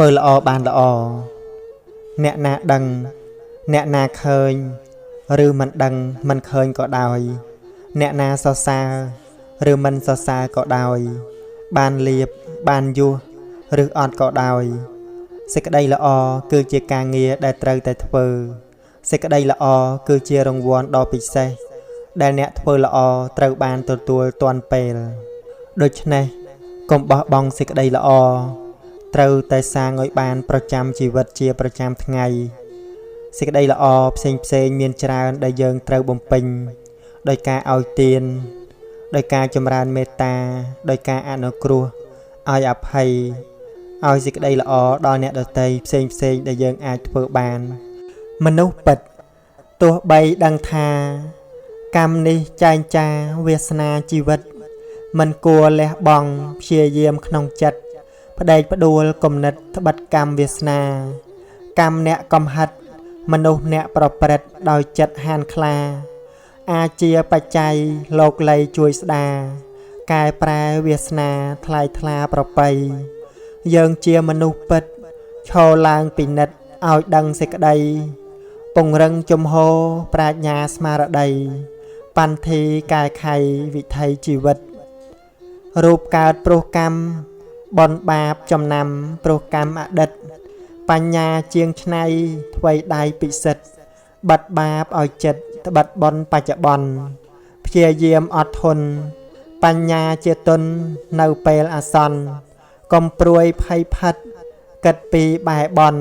ធ្វើល្អបានល្អអ្នកណាដឹងអ្នកណាឃើញឬមិនដឹងមិនឃើញក៏ដោយអ្នកណាសរសើរឬមិនសរសើរក៏ដោយបានលៀបបានយុះឬអត់ក៏ដោយសេចក្តីល្អគឺជាការងារដែលត្រូវតែធ្វើសេចក្តីល្អគឺជារង្វាន់ដ៏ពិសេសដែលអ្នកធ្វើល្អត្រូវបានទទួលទាន់ពេលដូច្នេះកុំបោះបង់សេចក្តីល្អត្រូវតែសាងឲ្យបានប្រចាំជីវិតជាប្រចាំថ្ងៃសេចក្តីល្អផ្សេងមានច្រើនដែលយើងត្រូវបំពេញដោយការឲ្យទានដោយការចម្រើនមេត្តាដោយការអនុគ្រោះឲ្យអភ័យឲ្យសេចក្តីល្អដល់អ្នកដទៃផ្សេងដែលយើងអាចធ្វើបានមនុស្សពិតទោះបីដឹងថាកម្មនេះចែងចាវាសនាជីវិតមិនគួរលះបង់ព្យាយាមក្នុងចិត្តផ្ដេកផ្ដួលគំនិតត្បិតកម្មវាសនាកម្មអ្នកកំហិតមនុស្សអ្នកប្រព្រឹត្តដោយចិត្តហានខ្លាអាចជាបច្ច័យលោកលៃជួយស្ដារកែប្រែវាសនាថ្លៃថ្លាប្រពៃយើងជាមនុស្សពិតឈរឡើងពិនិត្យឲ្យដឹងសេចក្តីពង្រឹងជំហរប្រាជ្ញាស្មារតីបន្ធីកែខៃវិថីជីវិតរូបកើតព្រោះកម្មបនបាបចំណាំព្រោះកម្មអតីតបញ្ញាជាងឆ្នៃថ្វីដៃពិសិដ្ឋបិទបាបឲ្យចិត្តត្បិតបនបច្ចុប្បន្នព្យាយាមអត់ធន់បញ្ញាជាទុននៅពេលអាសន្នកុំព្រួយភ័យផិតគិតពីបែបន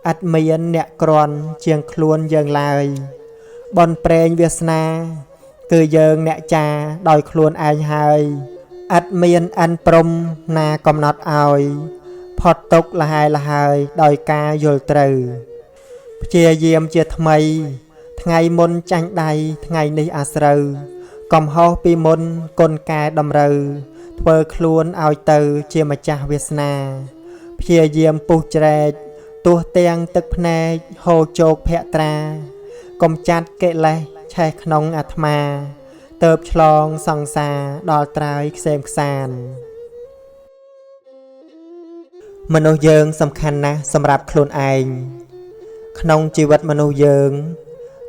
អត់មានអ្នកក្រាន់ជាងខ្លួនយើងឡើយបនប្រេងវាសនាគឺយើងអ្នកចាដោយខ្លួនឯងហើយអត់មានអានព្រំណាកំណត់ឲ្យផុតទុកលហើយដោយការយល់ត្រូវព្យាយាមជាថ្មីថ្ងៃមុនចាញ់ដៃថ្ងៃនេះអាស្រូវកំហុសពីមុនកូនកែតម្រូវធ្វើខ្លួនឲ្យទៅជាម្ចាស់វាសនាព្យាយាមពុះច្រែកទោះទាំងទឹកភ្នែកហូរជោគភក្ត្រាកុំចាត់កិលេសឆេះក្នុងអាត្មាទៅបឆ្លងសង្សារដល់ត្រើយខ្សែមខ្សានមនុស្សយើងសំខាន់ណាស់សម្រាប់ខ្លួនឯងក្នុងជីវិតមនុស្សយើង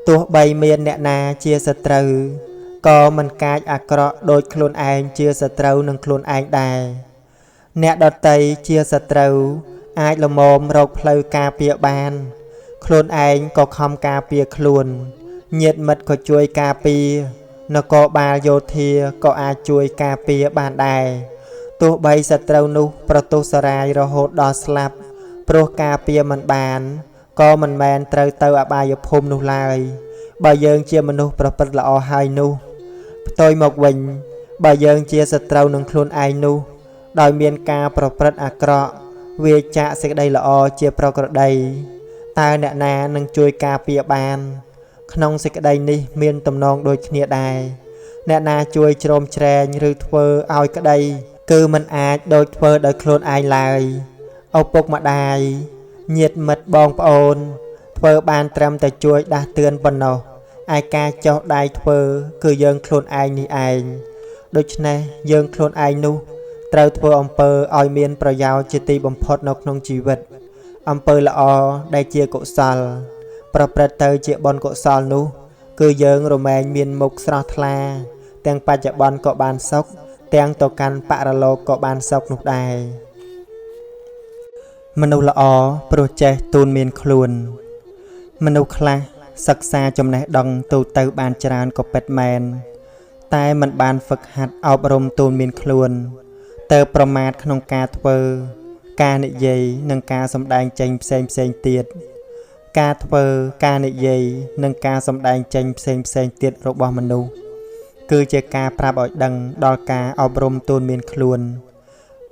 ទោះបីមានអ្នកណាជាសត្រូវក៏មិនកាចអាក្រក់ដូចខ្លួនឯងជាសត្រូវនឹងខ្លួនឯងដែរអ្នកដទៃជាសត្រូវអាចលមមរកផ្លូវការពារបានខ្លួនឯងក៏ខំការពារខ្លួនញាតិមិត្តក៏ជួយការពារនគរបាលយោធាក៏អាចជួយការពារបានដែរទោះបីសត្រូវនោះប្រទុសរាយរហូតដល់ស្លាប់ព្រោះការពារមិនបានក៏មិនមែនត្រូវទៅអបាយភូមិនោះឡើយបើយើងជាមនុស្សប្រព្រឹត្តល្អហើយនោះផ្ទុយមកវិញបើយើងជាសត្រូវនឹងខ្លួនឯងនោះដោយមានការប្រព្រឹត្តអាក្រក់វាចាកសេចក្តីល្អជាប្រក្រតីតើអ្នកណានឹងជួយការពារបានក្នុងសេចក្តីនេះមានទំនងដូចគ្នាដែរអ្នកណាជួយជ្រោមជ្រែងឬធ្វើឲ្យក្តីគឺមិនអាចដូចធ្វើដោយខ្លួនឯងឡើយឪពុកម្ដាយញាតិមិត្តបងប្អូនធ្វើបានត្រឹមតែជួយដាស់តឿនប៉ុណ្ណោះឯការចោះដៃធ្វើគឺយើងខ្លួនឯងនេះឯងដូច្នេះយើងខ្លួនឯងនោះត្រូវធ្វើអំពើឲ្យមានប្រយោជន៍ជាទីបំផុតនៅក្នុងជីវិតអំពើល្អដែលជាកុសលប្រព្រឹត្តទៅជាបុណ្យកុសលនោះគឺយើងរមែងមានមុខស្រស់ថ្លាទាំងបច្ចុប្បន្នក៏បានសុខទាំងទៅកាន់បរលោកក៏បានសុខនោះដែរមនុស្សល្អព្រោះចេះទូនមានខ្លួនមនុស្សខ្លះសិក្សាចំណេះដឹងទូទៅបានច្រើនក៏ពិតមែនតែមិនបានហ្វឹកហាត់អប់រំទូនមានខ្លួនទៅប្រមាថក្នុងការធ្វើការនិយាយនិងការសម្ដែងចេញផ្សេងទៀតការធ្វើការនិយាយនិងការសម្ដែងចេញផ្សេងទៀតរបស់មនុស្សគឺជាការប្រាប់ឲ្យដឹងដល់ការអប់រំទូនមានខ្លួន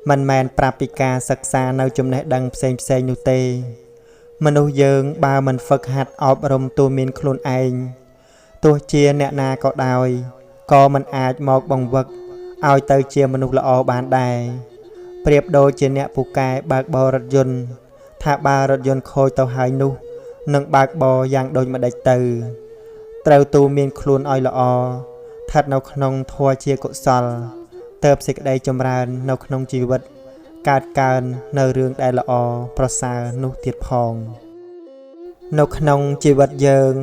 មិនមែនប្រាប់ពីការសិក្សានៅចំណេះដឹងផ្សេងនោះទេមនុស្សយើងបើមិនហ្វឹកហាត់អប់រំទូនមានខ្លួនឯងទោះជាអ្នកណាក៏ដោយក៏មិនអាចមកបង្វឹកឲ្យទៅជាមនុស្សល្អបានដែរប្រៀបដូចជាអ្នកពូកែបើកបររថយន្តថាបើរថយន្តខូចទៅហើយនោះនឹងបើកបរយ៉ាងដូចម្ដេចទៅត្រូវទូនមានខ្លួនឲ្យល្អស្ថិតនៅក្នុងធម៌ជាកុសលទើបសេចក្តីចម្រើននៅក្នុងជីវិត កើតកើននៅរឿងដែលល្អប្រសើរនោះទៀតផងនៅក្នុងជីវិតយើង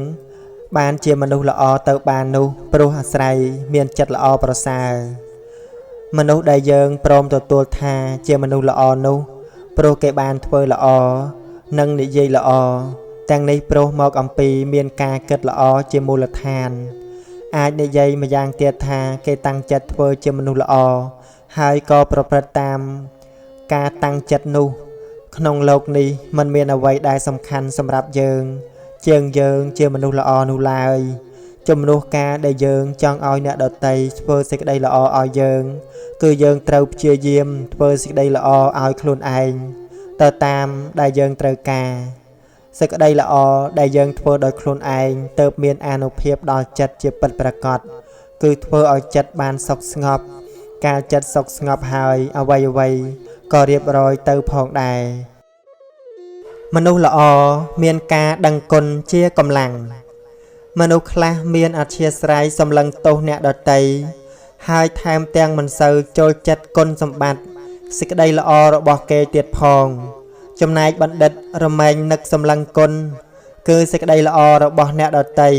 បានជាមនុស្សល្អទៅបាននោះព្រោះអាស្រ័យមានចិត្តល្អប្រសើរមនុស្សដែលយើងព្រមទទួលថាជាមនុស្សល្អនោះព្រោះគេបានធ្វើល្អនិងនិយាយល្អទាំងនេះព្រោះមកអំពីមានការគិតល្អជាមូលដ្ឋានអាចនិយាយម្យ៉ាងទៀតថាគេតាំងចិត្តធ្វើជាមនុស្សល្អហើយក៏ប្រព្រឹត្តតាមការតាំងចិត្តនោះក្នុងโลกនេះมันមានអ្វីដែលសំខាន់សម្រាប់យើងជាងយើងជាមនុស្សល្អនោះឡើយជំនួសការដែលយើងចង់ឲ្យអ្នកដទៃធ្វើសេចក្តីល្អឲ្យយើងគឺយើងត្រូវព្យាយាមធ្វើសេចក្តីល្អឲ្យខ្លួនឯងទៅតាមដែលយើងត្រូវការសេចក្តីល្អដែលយើងធ្វើដោយខ្លួនឯងទើបមានអានុភាពដល់ចិត្តជាពិតប្រាកដគឺធ្វើឲ្យចិត្តបានសុខស្ងប់កាលចិត្តសុខស្ងប់ហើយអ្វីៗក៏រៀបរយទៅផងដែរមនុស្សល្អមានការដឹងគុណជាកម្លាំងមនុស្សខ្លះមានអធ្យាស្រ័យសម្លឹងទោសអ្នកដទៃហើយថែមទាំងមិនសូវចូលចិត្តគុណសម្បត្តិសេចក្តីល្អរបស់គេទៀតផងចំណែកបណ្ឌិតរមែងនឹកសម្លឹងគុណគឺសេចក្តីល្អរបស់អ្នកដទៃ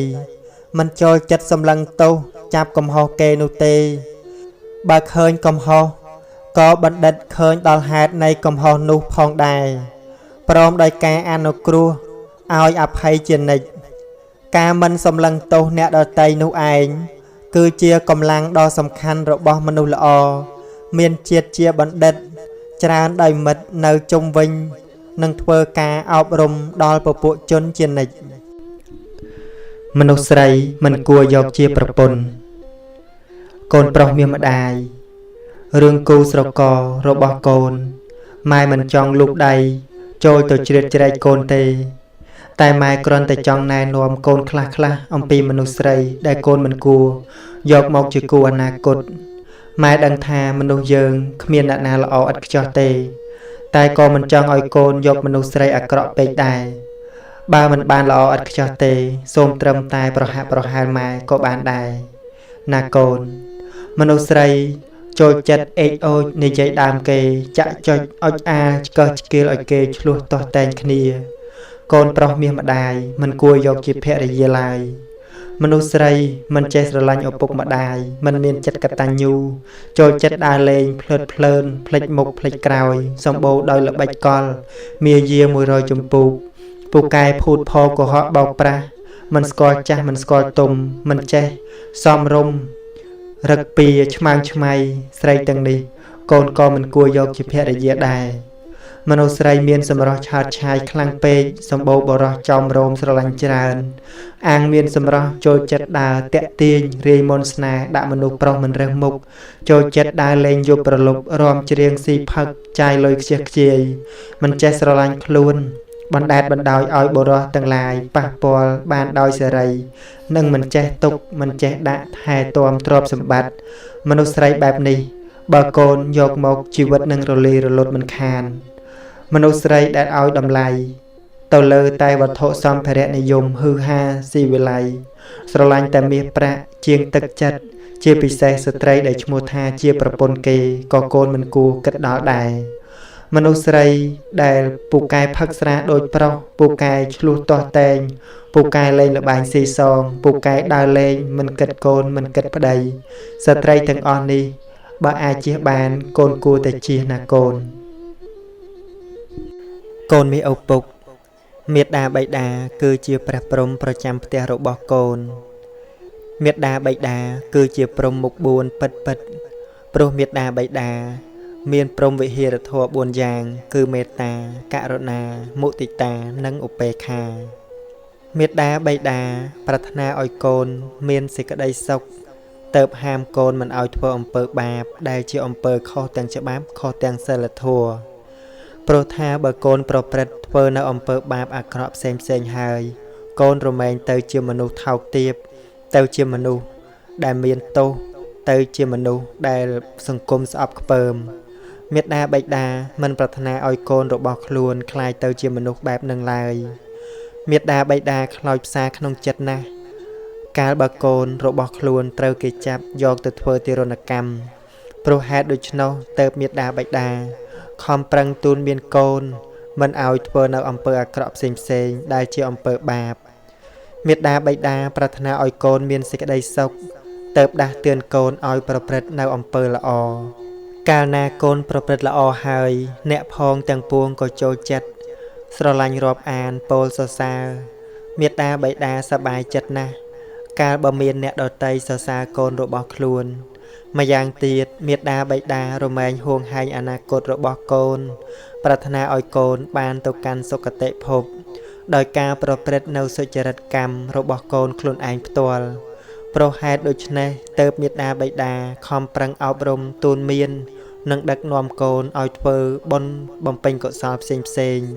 មិនចូលចិត្តសម្លឹងទោសចាប់កំហុសគេនោះទេបើឃើញកំហុសក៏បណ្ឌិតឃើញដល់ហេតុនៃកំហុសនោះផងដែរព្រមដោយការអនុគ្រោះឲ្យអភ័យជានិច្ចការមិនសម្លឹងទោសអ្នកដទៃនោះឯងគឺជាកម្លាំងដ៏សំខាន់របស់មនុស្សល្អមានជាតិជាបណ្ឌិតច្រើនដោយមិត្តនៅជុំវិញនឹងធ្វើការអប់រំដល់ពពួកជនជានិច្ចមនុស្សស្រីមិនគួរយកជាប្រពន្ធកូនប្រុសមានម្ដាយរឿងគូស្រកររបស់កូនម៉ែមិនចង់លូកដៃចូលទៅជ្រៀតជ្រែកកូនទេតែម៉ែគ្រាន់តែចង់ណែនាំកូនខ្លះអំពីមនុស្សស្រីដែលកូនមិនគួរយកមកជាគូអនាគតម៉ែដឹងថាមនុស្សយើងគ្មានអ្នកណាល្អឥតខ្ចោះទេតែក៏មិនចង់ឲ្យកូនយកមនុស្សស្រីអាក្រក់ពេកដែរបើមិនបានល្អឥតខ្ចោះទេសូមត្រឹមតែប្រហាក់ប្រហែលម៉ែក៏បានដែរណាកូនមនុស្សស្រីចូលចិត្តអេកអូចនិយាយដើមគេចាក់ចុចអុចអាឆ្កឹះឆ្កៀលឲ្យគេឆ្លោះទាស់តែងគ្នាកូនប្រុសមាសម្ដាយមិនគួរយកជាភរិយាឡើយមនុស្សស្រីមិនចេះស្រឡាញ់ឪពុកម្ដាយមិនមានចិត្តកតញ្ញូចូលចិត្តដើរលេងភ្លើតភ្លើនភ្លេចមុខភ្លេចក្រោយសម្បូរដោយល្បិចកលមាយា100ចម្ពោះពូកែភូតផកុហកបោកប្រាស់មិនស្គាល់ចាស់មិនស្គាល់ទុំមិនចេះសមរម្យរឹកពីឆ្មាំងឆ្មៃស្រីទាំងនេះកូនក៏មិនគួរយកជាភរិយាដែរមនុស្សស្រីមានសម្រស់ឆើតឆាយខ្លាំងពេកសម្បូរបរោះចំរោមស្រឡាញ់ច្រើនអាងមានសម្រស់ចូលចិត្តដើរតាក់ទាញរាយមន្តស្នេហ៍ដាក់មនុស្សប្រុសមិនរើសមុខចូលចិត្តដើរលេងយប់ប្រលប់រំច្រៀងស៊ីផឹកចាយលុយខ្ជិះខ្ជាយមិនចេះស្រឡាញ់ខ្លួនបណ្ដែតបណ្ដោយឲ្យបរោះទាំងឡាយប៉ះពាល់បានដោយសេរីនិងមិនចេះទុកមិនចេះដាក់ថែទាំទ្រព្យសម្បត្តិមនុស្សស្រីបែបនេះបើកូនយកមកជីវិតនឹងរលាយរលត់មិនខានមនុស្សស្រីដែលឲ្យតម្លៃទៅលើតែវត្ថុសម្ភារៈនិយមហឺហាស៊ីវិល័យស្រឡាញ់តែមាសប្រាក់ជាងទឹកចិត្តជាពិសេសស្ត្រីដែលឈ្មោះថាជាប្រពន្ធគេក៏កូនមិនគួរគិតដល់ដែរមនុស្សស្រីដែលពូកែផឹកស្រាដូចប្រុសពូកែឆ្លោះទាស់តែងពូកែលេងល្បែងស៊ីសងពូកែដើរលេងមិនគិតកូនមិនគិតប្តីស្ត្រីទាំងអស់នេះបើអាចជៀសបានកូនគួរតែជៀសណាកូនកូនមានឪពុកមាតាបិតាគឺជាព្រះព្រំប្រចាំផ្ទះរបស់កូនមាតាបិតាគឺជាព្រំមុខ4ពិតព្រោះមាតាបិតាមានព្រំវិហារធម៌4យ៉ាងគឺមេត្តាករុណាមុទិតានិងឧបេក្ខាមាតាបិតាប្រាថ្នាឲ្យកូនមានសេចក្តីសុខទើបហាមកូនមិនឲ្យធ្វើអំពើបាបដែលជាអំពើខុសទាំងច្បាប់ខុសទាំងសីលធម៌ព្រោះថាបើកូនប្រព្រឹត្តធ្វើនៅអំពើបាបអាក្រក់ផ្សេងហើយកូនរមែងទៅជាមនុស្សថោកទាបទៅជាមនុស្សដែលមានទោសទៅជាមនុស្សដែលសង្គមស្អប់ខ្ពើមមាតាបិតាមិនប្រាថ្នាឲ្យកូនរបស់ខ្លួនคล้ายទៅជាមនុស្សបែបនឹងឡើយមាតាបិតាខ្លោចផ្សាក្នុងចិត្តណាស់កាលបើកូនរបស់ខ្លួនត្រូវគេចាប់យកទៅធ្វើទារុណកម្មព្រោះហេតុដូច្នោះទើបមាតាបិតា ខំប្រឹងទូនមានកូនមិនឲ្យធ្វើនៅអំពើអាក្រក់ផ្សេងៗដែលជាអំពើបាបមេត្តាបិតាប្រាថ្នាឲ្យកូនមានសេចក្តីសុខទើបដាស់តឿនកូនឲ្យប្រព្រឹត្តនៅអំពើល្អកាលណាកូនប្រព្រឹត្តល្អហើយអ្នកផងទាំងពួងក៏ចូលចិត្តស្រឡាញ់រាប់អានពោលសរសើរមេត្តាបិតាសប្បាយចិត្តណាស់កាលបើមានអ្នកដទៃសរសើរកូនរបស់ខ្លួនម្យ៉ាងទៀតមេត្តាបិតារមែងហួងហែងអនាគតរបស់កូនប្រាថ្នាឲ្យកូនបានទៅកាន់សុគតិភពដោយការប្រព្រឹត្តនៅសុចរិតកម្មរបស់កូនខ្លួនឯងផ្ទាល់ព្រោះហេតុដូច្នេះទើបមេត្តាបិតាខំប្រឹងអប់រំទូនមាននិងដឹកនាំកូនឲ្យធ្វើបុណ្យបំពេញកុសលផ្សេងៗ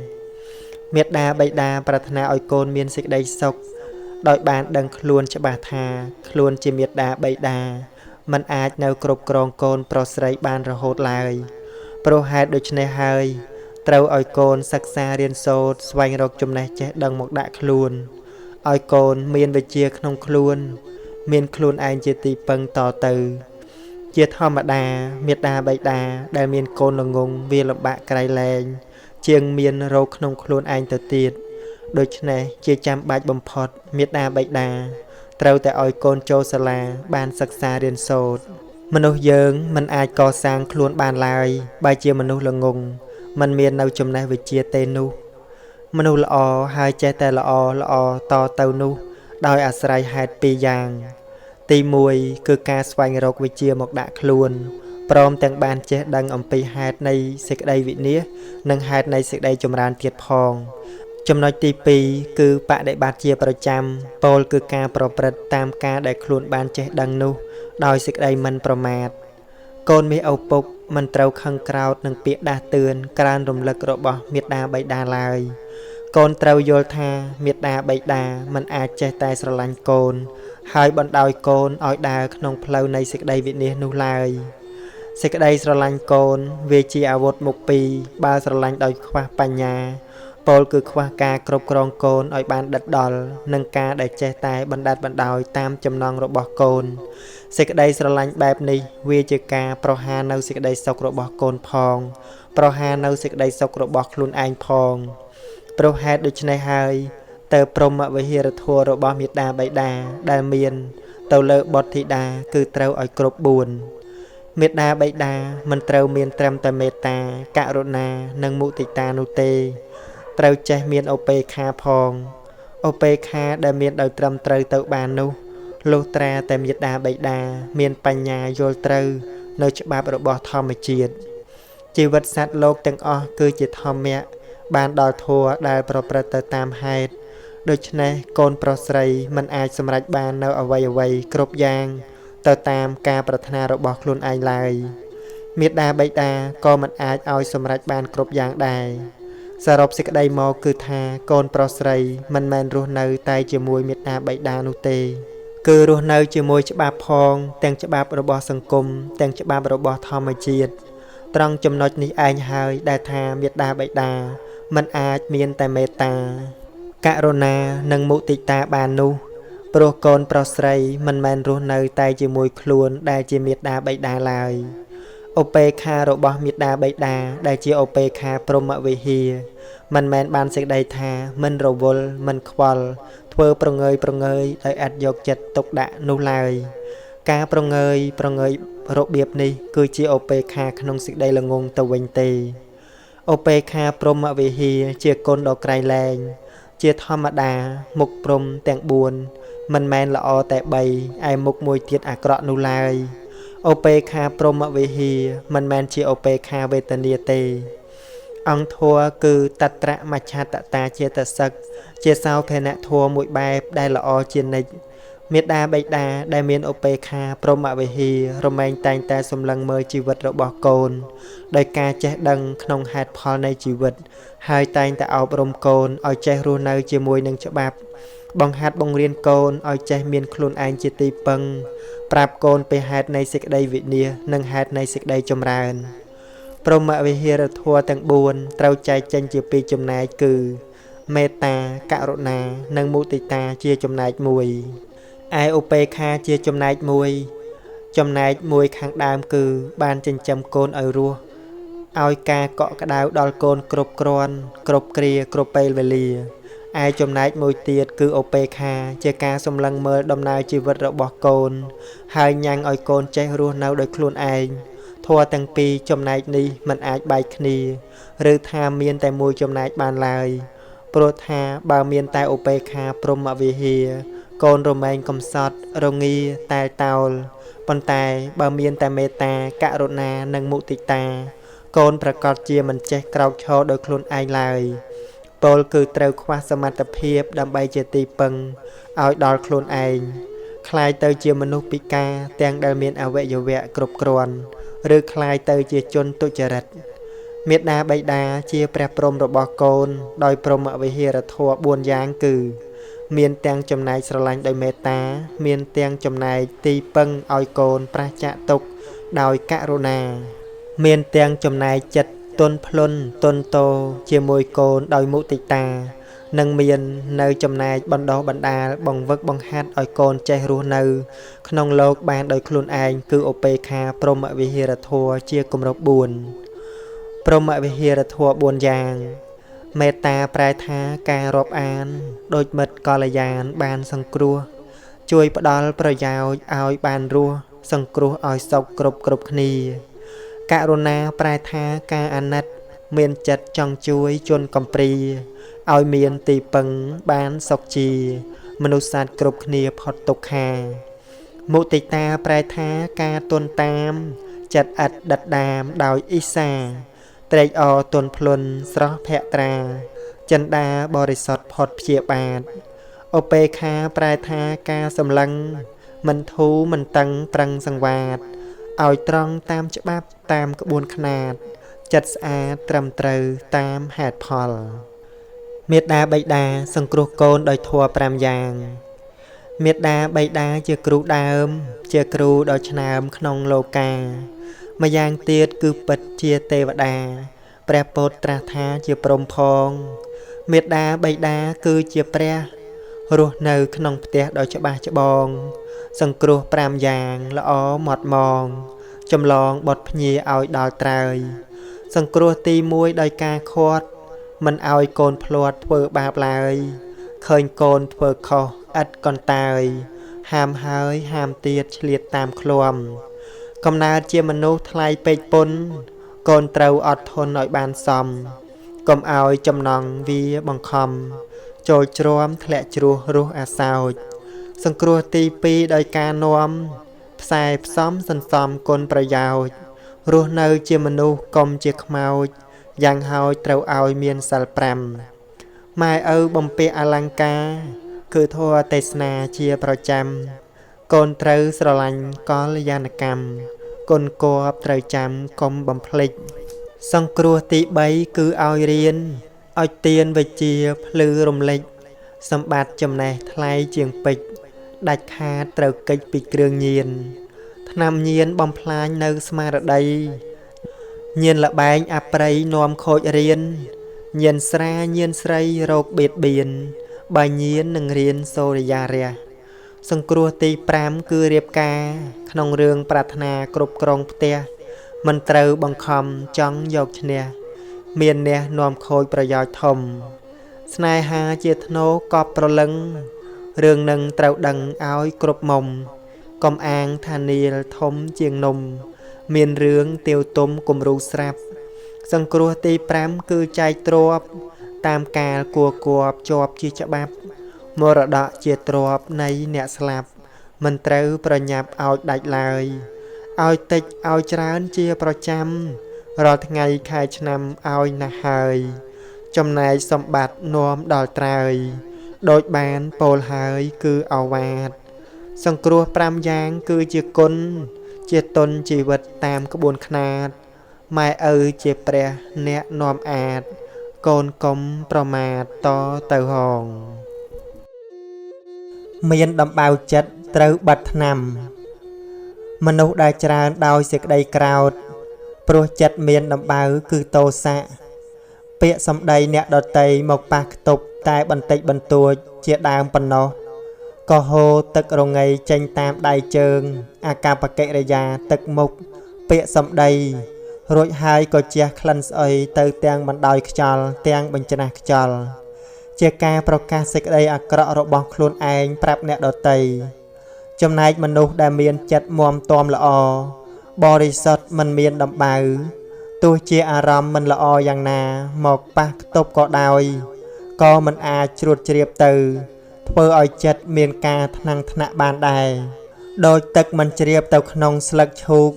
មេត្តាបិតាប្រាថ្នាឲ្យកូនមានសេចក្តីសុខដោយបានដឹងខ្លួនច្បាស់ថាខ្លួនជាមេត្តាបិតាមិនអាចនៅគ្រប់គ្រងកូនប្រុសស្រីបានរហូតឡើយព្រោះហេតុដូច្នេះហើយត្រូវឲ្យកូនសិក្សារៀនសូត្រស្វែងរកចំណេះចេះដឹងមកដាក់ខ្លួនឲ្យកូនមានវិជ្ជាក្នុងខ្លួនមានខ្លួនឯងជាទីពឹងតទៅជាធម្មតាមេត្តាបិតាដែលមានកូនល្ងងវាលំបាកក្រៃលែងជាងមានរោគក្នុងខ្លួនឯងទៅទៀតដូច្នេះជាចាំបាច់បំផុតមេត្តាបិតាត្រូវតែឲ្យកូនចូលសាលាបានសិក្សារៀនសូត្រមនុស្សយើងមិនអាចកសាងខ្លួនបានឡើយបើជាមនុស្សល្ងងមិនមាននៅចំណេះវិជ្ជាទេនោះមនុស្សល្អហើយចេះតែល្អតទៅនោះដោយអាស្រ័យហេតុពីរយ៉ាងទី1គឺការស្វែងរកវិជ្ជាមកដាក់ខ្លួនព្រមទាំងបានចេះដឹងអំពីហេតុនៃសេចក្តីវិនាសនិងហេតុនៃសេចក្តីចម្រើនទៀតផងចំណុចទី2គឺបដិបត្តិជាប្រចាំពោលគឺការប្រព្រឹត្តតាមការដែលខ្លួនបានចេះដឹងនោះដោយសេចក្តីមិនប្រមាទកូនមាសឪពុកមិនត្រូវខឹងក្រោធនឹងពាក្យដាស់តឿនក្រើនរំលឹករបស់មាតាបិតាឡើយកូនត្រូវយល់ថាមាតាបិតាមិនអាចចេះតែស្រឡាញ់កូនហើយបណ្ដោយកូនឲ្យដើរក្នុងផ្លូវនៃសេចក្តីវិនាសនោះឡើយសេចក្តីស្រឡាញ់កូនវាជាអាវុធមុខពីរបើស្រឡាញ់ដោយខ្វះបញ្ញាពោលគឺខ្វះការគ្រប់គ្រងកូនឲ្យបានដិតដល់និងការដែលចេះតែបណ្ដាត់បណ្ដោយតាមចំណងរបស់កូនសេចក្តីស្រឡាញ់បែបនេះវាជាការប្រហារនៅសេចក្តីសុខរបស់កូនផងប្រហារនៅសេចក្តីសុខរបស់ខ្លួនឯងផងព្រោះហេតុដូច្នេះហើយតើព្រហ្មវិហារធម៌របស់មាតាបិតាដែលមានទៅលើបុត្រធីតាគឺត្រូវឲ្យគ្រប់4មេត្តាបិតាមិនត្រូវមានត្រឹមតែមេត្តាករុណានិងមុទិតានោះទេត្រូវចេះមានឧបេក្ខាផងឧបេក្ខាដែលមានដោយត្រឹមត្រូវទៅបាននោះលុះត្រាតែមេត្តាបិតាមានបញ្ញាយល់ត្រូវនៅច្បាប់របស់ធម្មជាតិជីវិតសត្វលោកទាំងអស់គឺជាធម្មៈបានដល់ធម៌ដែលប្រព្រឹត្តទៅតាមហេតុដូច្នេះកូនប្រុសស្រីមិនអាចសម្រេចបាននៅអ្វីៗគ្រប់យ៉ាងទៅតាមការប្រាថ្នារបស់ខ្លួនឯងឡើយមាតាបិតាក៏មិនអាចឲ្យសម្រេចបានគ្រប់យ៉ាងដែរសរុបសេចក្តីមកគឺថាកូនប្រុសស្រីមិនមែនរស់នៅតែជាមួយមាតាបិតានោះទេគឺរស់នៅជាមួយច្បាប់ផងទាំងច្បាប់របស់សង្គមទាំងច្បាប់របស់ធម្មជាតិត្រង់ចំណុចនេះឯងហើយដែលថាមាតាបិតាមិនអាចមានតែមេត្តាករុណានិងមុទិតាបាននោះព្រោះកូនប្រុសស្រីមិនមែនរស់នៅតែជាមួយខ្លួនដែលជាមាតាបិតាឡើយឧបេក្ខារបស់មាតាបិតាដែលជាឧបេក្ខាព្រហ្មវិហារមិនមែនបានសេចក្តីថាមិនរវល់មិនខ្វល់ធ្វើប្រងើយដោយឥតយកចិត្តទុកដាក់នោះឡើយការប្រងើយរបៀបនេះគឺជាឧបេក្ខាក្នុងសេចក្តីល្ងងទៅវិញទេឧបេក្ខាព្រហ្មវិហារជាគុណដ៏ក្រៃលែងជាធម្មតាមុខព្រហ្មទាំង4មិនមែនល្អតែ3ឯមុខមួយទៀតអាក្រក់នោះឡើយឧបេក្ខាព្រហ្មវិហារមិនមែនជាឧបេក្ខាវេទនាទេអង្គធัวគឺតត្រមច្ឆតតាចេតសិកជាសោភនធัวមួយបែបដែលល្អជានិច្ចមេត្តាបិតាដែលមានឧបេក្ខាព្រហ្មវិហាររមែងតែងតែសម្លឹងមើលជីវិតរបស់កូនដោយការចេះដឹងក្នុងហេតុផលនៃជីវិតហើយតែងតែអប់រំកូនឲ្យចេះរស់នៅជាមួយនឹងច្បាប់បង្ហាត់បង្រៀនកូនឲ្យចេះមានខ្លួនឯងជាទីពឹងប្រាប់កូនពីហេតុនៃសេចក្តីវិនាសនិងហេតុនៃសេចក្តីចម្រើនព្រហ្មវិហារធម៌ទាំង4ត្រូវចែកចេញជាពីរចំណែកគឺមេត្តាករុណានិងមុទិតាជាចំណែកមួយឯឧបេក្ខាជាចំណែកមួយខាងដើមគឺបានចិញ្ចឹមកូនឲ្យរស់ ឲ្យការកក់ក្ដៅដល់កូនគ្រប់គ្រាន់គ្រប់គ្រាគ្រប់ពេលវេលាឯចំណែកមួយទៀតគឺឧបេក្ខាជាការសម្លឹងមើលដំណើរជីវិតរបស់កូនហើយញ៉ាំងឲ្យកូនចេះរស់នៅដោយខ្លួនឯងធម៌ទាំងពីរចំណែកនេះមិនអាចបែកគ្នាឬថាមានតែមួយចំណែកបានឡើយព្រោះថាបើមានតែឧបេក្ខាព្រហ្មវិហារកូនរមែងកំសត់រងាតែតោលប៉ុន្តែបើមានតែមេត្តាករុណានិងមុទិតាកូនប្រកាសជាមិនចេះក្រោកឈរដោយខ្លួនឯងឡើយពលគឺត្រូវខ្វះសមត្ថភាពដើម្បីជាទីពឹងឲ្យដល់ខ្លួនឯងคล้ายទៅជាមនុស្សពិការទាំងដែលមានអវយវៈគ្រប់គ្រាន់ឬคล้ายទៅជាជនទុច្ចរិតមេត្តាបិតាជាព្រះព្រហ្មរបស់កូនដោយព្រហ្មវិហារធម៌4យ៉ាងគឺមានទាំងចំណែកស្រឡាញ់ដោយមេត្តាមានទាំងចំណែកទីពឹងឲ្យកូនប្រះចាកទុក្ខដោយករុណាមានទាំងចំណែកចិត្តទន់ភ្លន់ទន់តោជាមួយកូនដោយមុទិតានិងមាននៅចំណែកបណ្ដោះបណ្ដាលបង្វឹកបង្ហាត់ឲ្យកូនចេះរស់នៅក្នុងលោកបានដោយខ្លួនឯងគឺឧបេក្ខាព្រហ្មវិហារធម៌ជាគម្រប់4ព្រហ្មវិហារធម៌4យ៉ាងមេត្តាប្រែថាការរាប់អានដូចមិត្តកល្យានបានសង្គ្រោះជួយផ្ដល់ប្រយោជន៍ឲ្យបានរស់សង្គ្រោះឲ្យសុខគ្រប់គ្នាករុណាប្រែថាការអាណិតមានចិត្តចង់ជួយជនកំព្រាឲ្យមានទីពឹងបានសុខជាមនុស្សសត្វគ្រប់គ្នាផុតទុក្ខាមុទិតាប្រែថាការទន់តាមចិត្តឥតដិតដាមដោយអ៊ីសាត្រេកអរទន់ភ្លន់ស្រស់ភក្ត្រាចិន្តាបរិសុទ្ធផុតព្យាបាទឧបេក្ខាប្រែថាការសម្លឹងមិនធូរមិនតឹងប្រឹងសង្វាតឲ្យត្រង់តាមច្បាប់តាមក្បួនខ្នាតចិត្តស្អាតត្រឹមត្រូវតាមហេតុផលមេត្តាបិតាសង្គ្រោះកូនដោយធម៌5យ៉ាងមេត្តាបិតាជាគ្រូដើមជាគ្រូដ៏ឆ្នើមក្នុងលោកាម្យ៉ាងទៀតគឺពិតជាទេវតាព្រះពុទ្ធត្រាស់ថាជាព្រហ្មផងមេត្តាបិតាគឺជាព្រះរស់នៅក្នុងផ្ទះដ៏ច្បាស់ច្បងសង្គ្រោះ5យ៉ាងល្អម៉ត់ម៉ងចម្លងបត់ភ្ញាឲ្យដល់ត្រើយសង្គ្រោះទី1ដោយការខាត់មិនឲ្យកូនភ្លាត់ធ្វើបាបឡើយឃើញកូនធ្វើខុសឥតកន្តើយហាមហើយហាមទៀតឆ្លៀតតាមឃ្លាំកំណើតជាមនុស្សថ្លៃពេកពុនកូនត្រូវអត់ធន់ឲ្យបានសមកុំឲ្យចំណងវាបង្ខំចូលជ្រាំធ្លាក់ជ្រោះរស់អាសោចសង្គ្រោះទី2ដោយការនាំផ្សែផ្សំសន្សំគុណប្រយោជន៍រស់នៅជាមនុស្សកុំជាខ្មោចយ៉ាងហោចត្រូវឲ្យមានសិល5ម៉ែឪបំពាក់អលង្ការគឺធម៌ទេសនាជាប្រចាំកូនត្រូវស្រឡាញ់កល្យាណកម្មគុណគបត្រូវចាំកុំបំភ្លេចសង្គ្រោះទី3គឺឲ្យរៀនឲ្យទានវិជ្ជាភ្លឺរំលេចសម្បត្តិចំណេះថ្លៃជាងពេជ្រដាច់ខាតត្រូវកិច្ចពីគ្រឿងញៀនថ្នាំញៀនបំផ្លាញនៅស្មារតីញៀនលបែងអប្រិយនាំខូចរៀនញៀនស្រាញៀនស្រីរោគបៀតបៀនបើញៀននឹងរៀនសូរិយារះសង្គ្រោះទី5គឺរៀបការក្នុងរឿងប្រាថ្នាគ្រប់គ្រងផ្ទះមិនត្រូវបង្ខំចង់យកឈ្នះមានអ្នកនាំខូចប្រយោជន៍ធំស្នេហាជាធ្នូកប់ប្រលឹងរឿងនឹងត្រូវដឹងឲ្យគ្រប់មុំកុំអាងថានាលធំជាងនំមានរឿងទាវទុំគំរូស្រាប់សង្គ្រោះទី5គឺចែកទ្រព្យតាមកាលគួរគប់ជាប់ជាច្បាប់មរតកជាទ្រព្យនៃអ្នកស្លាប់មិនត្រូវប្រញាប់ឲ្យដាច់ឡើយឲ្យតិចឲ្យច្រើនជាប្រចាំរាល់ថ្ងៃខែឆ្នាំឲ្យណាស់ហើយចំណែកសម្បត្តិនាំដល់ត្រើយដូចបានពោលហើយគឺអវាទសង្គ្រោះ5យ៉ាងគឺជាគុណជាទុនជីវិតតាមក្បួនខ្នាតម៉ែឪជាព្រះអ្នកនាំអាចកូនកុំប្រមាទតទៅហងមានដំបៅចិត្តត្រូវបាត់ថ្នាំមនុស្សដែលច្រើនដោយសេចក្តីក្រោធព្រោះចិត្តមានដំបៅគឺទោសៈពាក្យសម្ដីអ្នកដតីមកប៉ះខ្ទប់តែបន្តិចបន្តួចជាដើមប៉ុណ្ណោះក៏ហូរទឹករងៃចេញតាមដៃជើងអាកប្បកិរិយាទឹកមុខពាក្យសម្ដី រួចហើយក៏ជះក្លិនស្អុយទៅទាំងបណ្ដោយខ្យល់ទាំងបញ្ច្រាស់ខ្យល់ជាការប្រកាសសេចក្តីអាក្រក់របស់ខ្លួនឯងប្រាប់អ្នកដទៃចំណែកមនុស្សដែលមានចិត្តមាំទាំល្អបរិសុទ្ធមិនមានដំបៅទោះជាអារម្មណ៍មិនល្អយ៉ាងណាមកប៉ះខ្ទប់ក៏ដោយក៏មិនអាចជ្រួតជ្រាបទៅធ្វើឲ្យចិត្តមានការថ្នាំងថ្នាក់បានដែរដោយទឹកមិនជ្រាបទៅក្នុងស្លឹកឈូក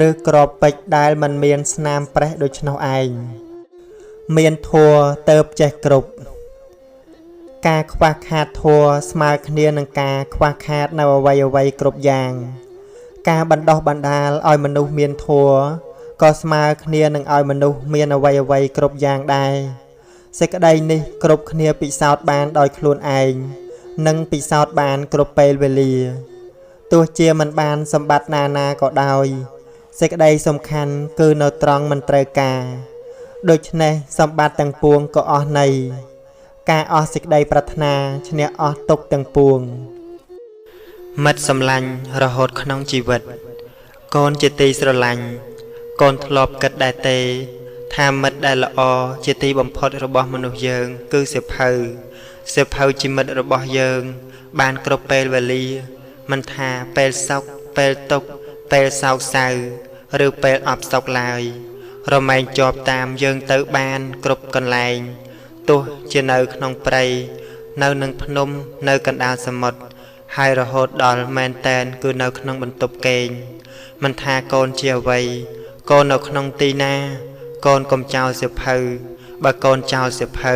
ឬក្របពេជ្រដែលមិនមានស្នាមប្រេះដូច្នោះឯងមានធัวទៅចេះគ្រប់ការខ្វះខាតធัวស្មើគ្នានឹងការខ្វះខាតនៅអ្វីៗគ្រប់យ៉ាងការបណ្ដោះបណ្ដាលឲ្យមនុស្សមានធัวក៏ស្មើគ្នានឹងឲ្យមនុស្សមានអ្វីៗគ្រប់យ៉ាងដែរសេចក្តីនេះគ្រប់គ្នាពិសោធន៍បានដោយខ្លួនឯងនិងពិសោធន៍បានគ្រប់ពេលវេលាទោះជាមិនបានសម្បត្តិណាក៏ដោយសេចក្តីសំខាន់គឺនៅត្រង់មិនត្រូវការដូច្នេះសម្បត្តិទាំងពួងក៏អស់ន័យការអស់សេចក្តីប្រាថ្នាឈ្នះអស់ទុក្ខទាំងពួងមិត្តសម្លាញ់រហូតក្នុងជីវិតកូនជាទីស្រឡាញ់កូនធ្លាប់គិតដែរទេថាមិត្តដែលល្អជាទីបំផុតរបស់មនុស្សយើងគឺសៀវភៅជាមិត្តរបស់យើងបានគ្រប់ពេលវេលាមិនថាពេលសុខពេលទុក្ខពេលសោកសៅឬពេលអបសុខឡើយរមែងជាប់តាមយើងទៅបានគ្រប់កន្លែងទោះជានៅក្នុងព្រៃនៅនឹងភ្នំនៅកណ្ដាលសមុទ្រហើយរហូតដល់មែនតែនគឺនៅក្នុងបន្ទប់គេងមិនថាកូនជាអ្វីកូននៅក្នុងទីណាកូនកុំចោលសៀវភៅបើកូនចោលសៀវភៅ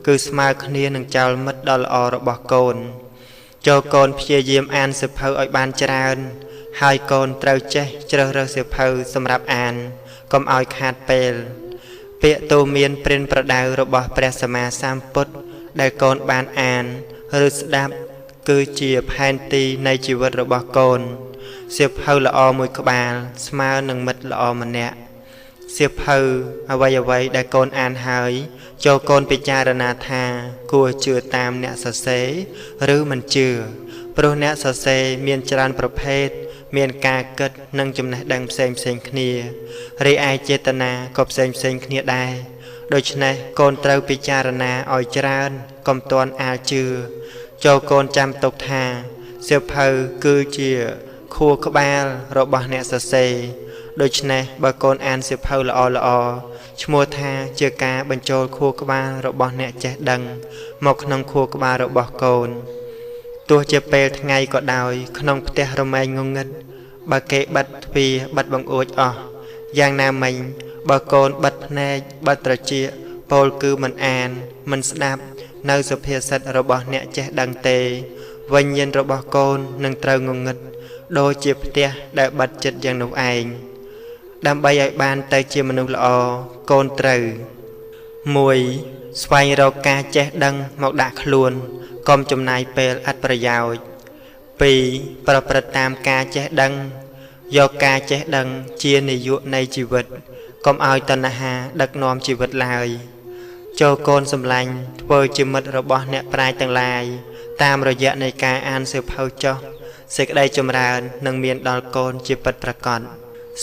គឺស្មើគ្នានឹងចោលមិត្តដ៏ល្អរបស់កូនចូលកូនព្យាយាមអានសៀវភៅឲ្យបានច្រើនហើយកូនត្រូវចេះជ្រើសរើសសៀវភៅសម្រាប់អានកុំឲ្យខាតពេលពាក្យទូមានព្រិនប្រដៅរបស់ព្រះសម្មាសម្ពុទ្ធដែលកូនបានអានឬស្ដាប់គឺជាផែនទីនៃជីវិតរបស់កូនសៀវភៅល្អមួយក្បាលស្មើនឹងមិត្តល្អម្នាក់សៀវភៅអ្វីដែលកូនអានហើយចូលកូនពិចារណាថាគួរជឿតាមអ្នកសរសេរឬមិនជឿព្រោះអ្នកសរសេរមានច្រើនប្រភេទមានការគិតនិងចំណេះដឹងផ្សេងគ្នារីឯចេតនាក៏ផ្សេងគ្នាដែរដូច្នេះកូនត្រូវពិចារណាឲ្យច្រើនកុំទាន់អាលជឿចូលកូនចាំទុកថាសៀវភៅគឺជាខួរក្បាលរបស់អ្នកសរសេរដូច្នេះបើកូនអានសៀវភៅល្អឈ្មោះថាជាការបញ្ចូលខួរក្បាលរបស់អ្នកចេះដឹងមកក្នុងខួរក្បាលរបស់កូនទោះជាពេលថ្ងៃក៏ដោយក្នុងផ្ទះរមែងងងឹតបើគេបិទទ្វារបិទបង្អួចអស់យ៉ាងណាមិញបើកូនបិទភ្នែកបិទត្រចៀកពោលគឺមិនអានមិនស្ដាប់នៅសុភាសិតរបស់អ្នកចេះដឹងទេវិញ្ញាណរបស់កូននឹងត្រូវងងឹតដូចជាផ្ទះដែលបិទជិតយ៉ាងនោះឯងដើម្បីឲ្យបានទៅជាមនុស្សល្អកូនត្រូវ1ស្វែងរកការចេះដឹងមកដាក់ខ្លួនកុំចំណាយពេលឥតប្រយោជន៍2ប្រព្រឹត្តតាមការចេះដឹងយកការចេះដឹងជានាយកនៃជីវិតកុំឲ្យតណ្ហាដឹកនាំជីវិតឡើយចូលកូនសម្លាញ់ធ្វើជាមិត្តរបស់អ្នកប្រាជ្ញទាំងឡាយតាមរយៈនៃការអានសៀវភៅចុះសេចក្តីចម្រើននឹងមានដល់កូនជាពិតប្រាកដ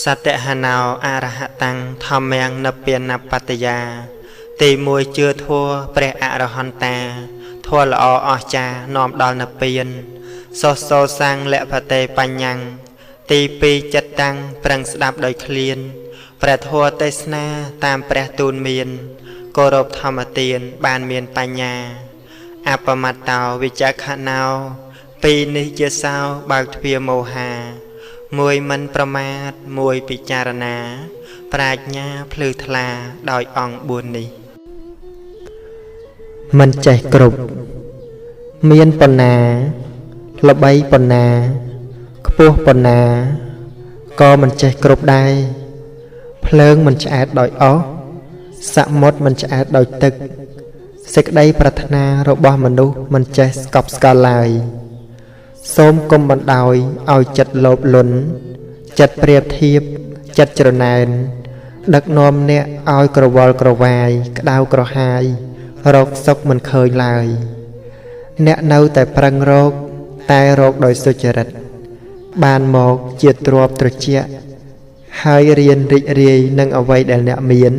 សត្យហណោអរហតាំងធម្មំនិព្វានបត្តយាទី1ជឿធัวព្រះអរហន្តាធัวល្អអស្ចារ្យនាំដល់និព្វានសុសោសាំងលភតេបញ្ញាំងទី2ចិត្តតាំងប្រឹងស្ដាប់ដោយឃ្លានព្រះធัวទេសនាតាមព្រះទូលមានគោរពធម្មទានបានមានបញ្ញាអបមត្តោវិចក្ខណោពីរនេះជាសោបើកទ្វារមោហា1មិនប្រមាទ1ពិចារណាប្រាជ្ញាភ្លឺថ្លាដោយអង្គ4នេះមិនចេះគ្រប់មានប៉ុណ្ណាល្បីប៉ុណ្ណាខ្ពស់ប៉ុណ្ណាក៏មិនចេះគ្រប់ដែរភ្លើងមិនឆ្អែតដោយអុសសមុទ្រមិនឆ្អែតដោយទឹកសេចក្តីប្រាថ្នារបស់មនុស្សមិនចេះស្កប់ស្កល់ឡើយសូមកុំបណ្ដោយឲ្យចិត្តលោភលន់ចិត្តប្រៀបធៀបចិត្តច្រណែនដឹកនាំអ្នកឲ្យក្រវល់ក្រវាយក្តៅក្រហាយរកសុខមិនឃើញឡើយអ្នកនៅតែប្រឹងរកតែរកដោយសុចរិតបានមកជាទ្រព្យត្រជាក់ ហើយរៀនរីករាយនឹងអ្វីដែលអ្នកមាន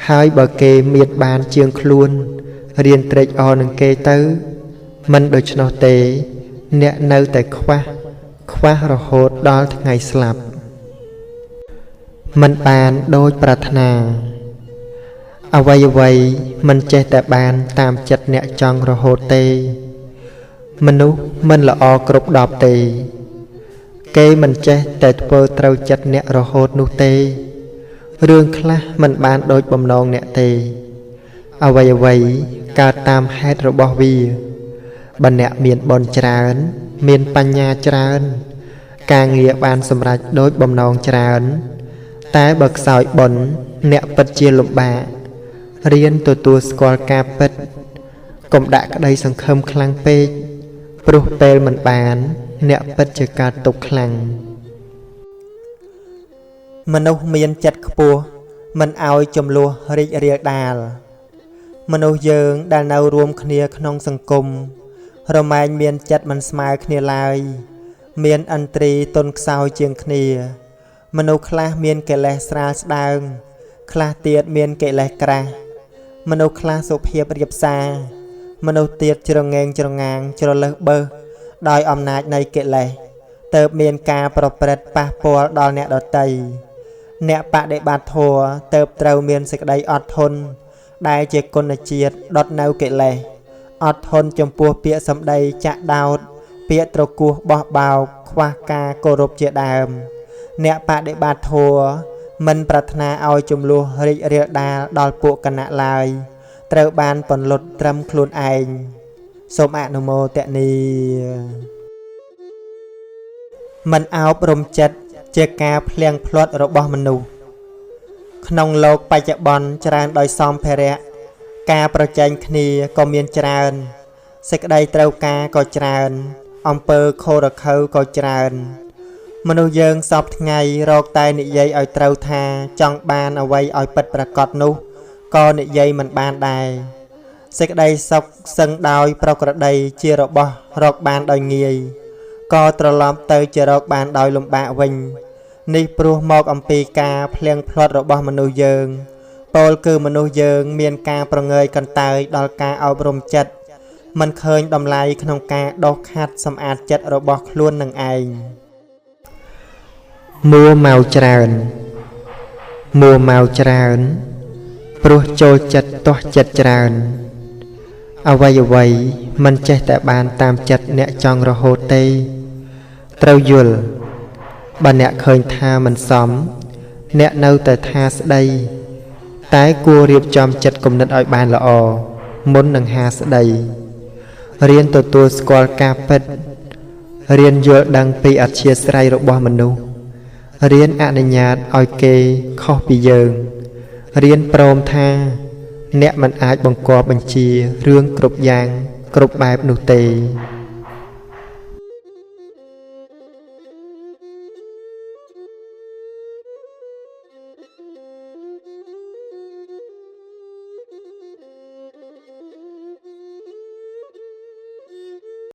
ហើយបើគេមានបានជាងខ្លួនរៀនត្រេកអរនឹងគេទៅមិនដូច្នោះទេអ្នកនៅតែខ្វះរហូតដល់ថ្ងៃស្លាប់មិនបានដូចប្រាថ្នាអ្វីមិនចេះតែបានតាមចិត្តអ្នកចង់រហូតទេមនុស្សមិនល្អគ្រប់10ទេគេមិនចេះតែធ្វើត្រូវចិត្តអ្នករហូតនោះទេរឿងខ្លះមិនបានដូចបំណងអ្នកទេអ្វីកើតតាមហេតុរបស់វាបើអ្នកមានបុណ្យច្រើនមានបញ្ញាច្រើនការងារបានសម្រេចដូចបំណងច្រើនតែបើខ្សោយបុណ្យអ្នកពិតជាលំបាករៀនទទួលស្គាល់ការពិតកុំដាក់ក្តីសង្ឃឹមខ្លាំងពេកព្រោះពេលមិនបានអ្នកពិតជាកើតទុក្ខខ្លាំងមនុស្សមានចិត្តខ្ពស់មិនឲ្យចំនួនរីករាលដាលមនុស្សយើងដែលនៅរួមគ្នាក្នុងសង្គមរមែងមានចិត្តមិនស្មើគ្នាឡើយមានឥន្ទ្រីទន់ខ្សោយជាងគ្នាមនុស្សខ្លះមានកិលេសស្រាលស្ដើងខ្លះទៀតមានកិលេសក្រាស់មនុស្សខ្លះសុភាពរាបសារមនុស្សទៀតច្រងែងច្រងាងច្រលើសបើសដោយអំណាចនៃកិលេសទើបមានការប្រព្រឹត្តប៉ះពាល់ដល់អ្នកដទៃអ្នកបដិបត្តិធម៌ទើបត្រូវមានសេចក្តីអត់ធន់ដែលជាគុណជាតិដុតនៅកិលេសអត់ធន់ចំពោះពាក្យសម្ដីចាក់ដោតពាក្យត្រគោះបោះបោកខ្វះការគោរពជាដើមអ្នកបដិបត្តិធម៌មិនប្រាថ្នាឲ្យចំនួនរីករាលដាលដល់ពួកគណៈឡើយត្រូវបានពន្លត់ត្រឹមខ្លួនឯងសូមអនុមោទនាមិនអោបរំចិត្តជាការភ្លៀងភ្លាត់របស់មនុស្សក្នុងលោកបច្ចុប្បន្នច្រើនដោយសម្ភារៈការប្រជែងគ្នាក៏មានច្រើនសេចក្តីត្រូវការក៏ច្រើនអំពើខុសរខើក៏ច្រើនមនុស្សយើងសពថ្ងៃរកតែនិយាយឲ្យត្រូវថាចង់បានអ្វីឲ្យពិតប្រាកដនោះក៏និយាយមិនបានដែរសេចក្តីសុខសឹងដោយប្រក្រតីជារបស់រកបានដោយងាយក៏ត្រឡប់ទៅជារកបានដោយលំបាកវិញនេះព្រោះមកអំពីការភ្លៀងភ្លាត់របស់មនុស្សយើងពោលគឺមនុស្សយើងមានការប្រងើយកន្តើយដល់ការអប់រំចិត្តមិនឃើញតម្លៃក្នុងការដោះខាត់សម្អាតចិត្តរបស់ខ្លួននឹងឯងមួម៉ៅច្រើនព្រោះចូលចិត្តទាស់ចិត្តច្រើនអ្វីមិនចេះតែបានតាមចិត្តអ្នកចង់រហូតទេត្រូវយល់បើអ្នកឃើញថាមិនសមអ្នកនៅតែថាស្ដីតែគួររៀបចំចិត្តគំនិតឲ្យបានល្អមុននឹងហាស្ដីរៀនទទួលស្គាល់ការពិតរៀនយល់ដឹងពីអធ្យាស្រ័យរបស់មនុស្សរៀនអនុញ្ញាតឲ្យគេខុសពីយើងរៀនព្រមថាអ្នកមិនអាចបង្គាប់បញ្ជារឿងគ្រប់យ៉ាងគ្រប់បែបនោះទេ